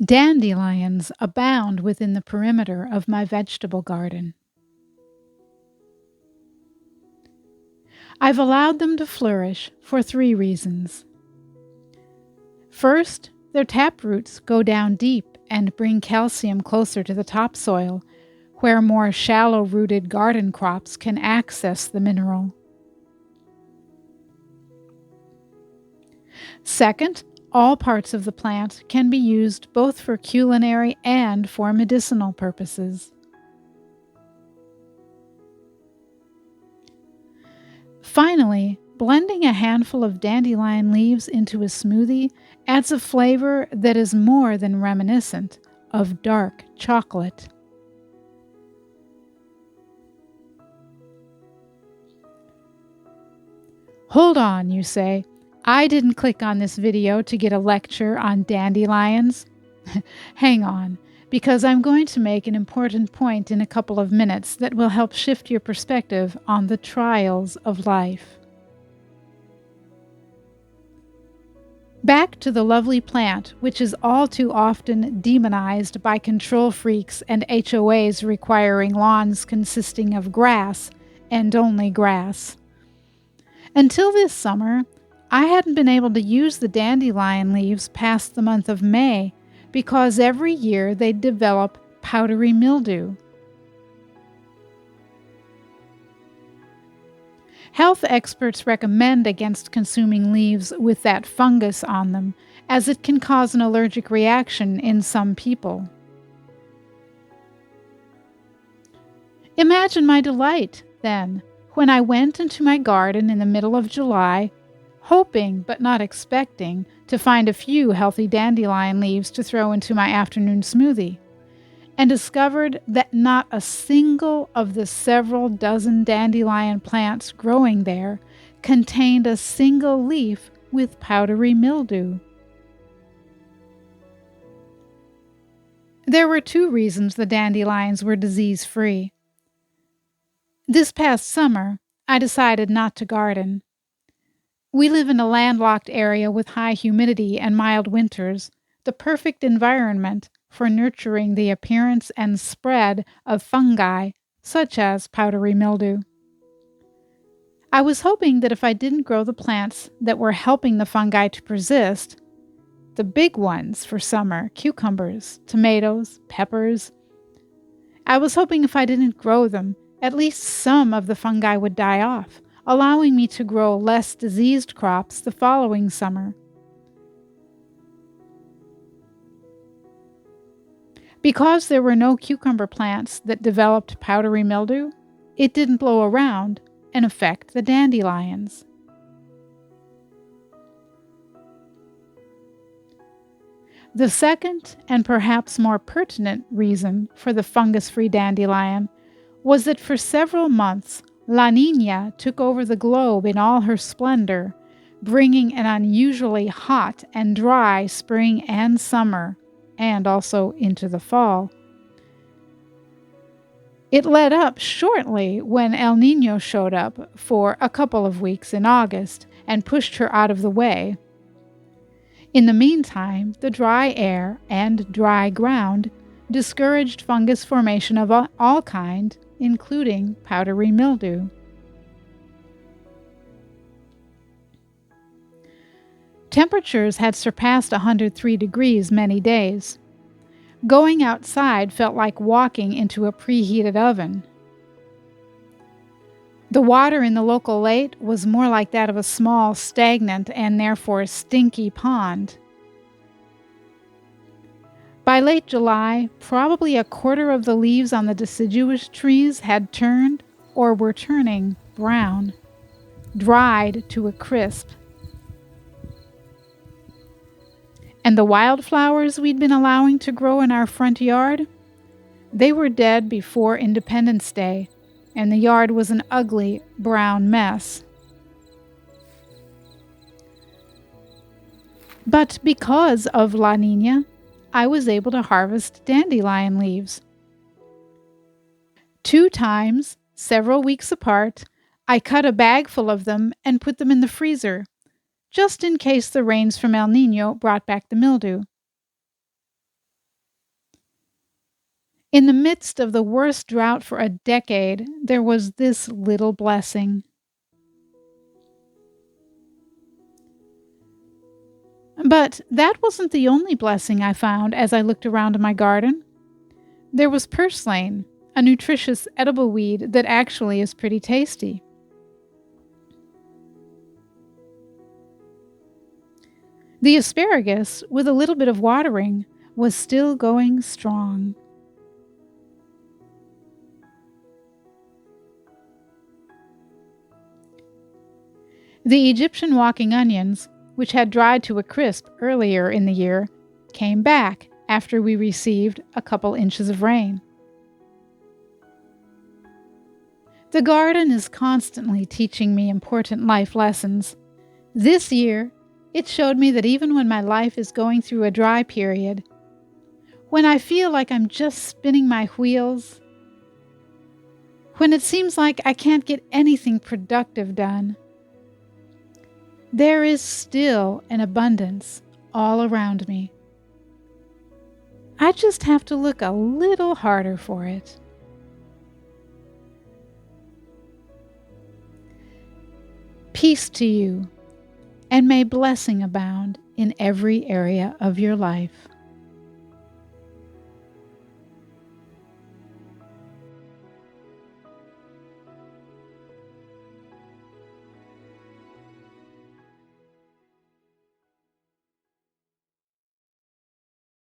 Dandelions abound within the perimeter of my vegetable garden. I've allowed them to flourish for 3 reasons. First, their taproots go down deep and bring calcium closer to the topsoil, where more shallow-rooted garden crops can access the mineral. Second, all parts of the plant can be used both for culinary and for medicinal purposes. Finally, blending a handful of dandelion leaves into a smoothie adds a flavor that is more than reminiscent of dark chocolate. Hold on, you say. I didn't click on this video to get a lecture on dandelions. Hang on, because I'm going to make an important point in a couple of minutes that will help shift your perspective on the trials of life. Back to the lovely plant, which is all too often demonized by control freaks and HOAs requiring lawns consisting of grass and only grass. Until this summer, I hadn't been able to use the dandelion leaves past the month of May because every year they'd develop powdery mildew. Health experts recommend against consuming leaves with that fungus on them, as it can cause an allergic reaction in some people. Imagine my delight, then, when I went into my garden in the middle of July, hoping but not expecting to find a few healthy dandelion leaves to throw into my afternoon smoothie, and discovered that not a single of the several dozen dandelion plants growing there contained a single leaf with powdery mildew. There were 2 reasons the dandelions were disease-free. This past summer, I decided not to garden. We live in a landlocked area with high humidity and mild winters, the perfect environment for nurturing the appearance and spread of fungi, such as powdery mildew. I was hoping that if I didn't grow the plants that were helping the fungi to persist, the big ones for summer, cucumbers, tomatoes, peppers, I was hoping if I didn't grow them, at least some of the fungi would die off, allowing me to grow less diseased crops the following summer. Because there were no cucumber plants that developed powdery mildew, it didn't blow around and affect the dandelions. The second, and perhaps more pertinent reason for the fungus-free dandelion was that for several months, La Niña took over the globe in all her splendor, bringing an unusually hot and dry spring and summer, and also into the fall. It let up shortly when El Niño showed up for a couple of weeks in August and pushed her out of the way. In the meantime, the dry air and dry ground discouraged fungus formation of all kind, including powdery mildew. Temperatures had surpassed 103 degrees many days. Going outside felt like walking into a preheated oven. The water in the local lake was more like that of a small, stagnant, and therefore stinky pond. By late July, probably a quarter of the leaves on the deciduous trees had turned or were turning brown, dried to a crisp. And the wildflowers we'd been allowing to grow in our front yard? They were dead before Independence Day, and the yard was an ugly, brown mess. But because of La Niña, I was able to harvest dandelion leaves. 2 times, several weeks apart, I cut a bag full of them and put them in the freezer, just in case the rains from El Niño brought back the mildew. In the midst of the worst drought for a decade, there was this little blessing. But that wasn't the only blessing I found as I looked around my garden. There was purslane, a nutritious edible weed that actually is pretty tasty. The asparagus, with a little bit of watering, was still going strong. The Egyptian walking onions, which had dried to a crisp earlier in the year, came back after we received a couple inches of rain. The garden is constantly teaching me important life lessons. This year, it showed me that even when my life is going through a dry period, when I feel like I'm just spinning my wheels, when it seems like I can't get anything productive done, there is still an abundance all around me. I just have to look a little harder for it. Peace to you, and may blessing abound in every area of your life.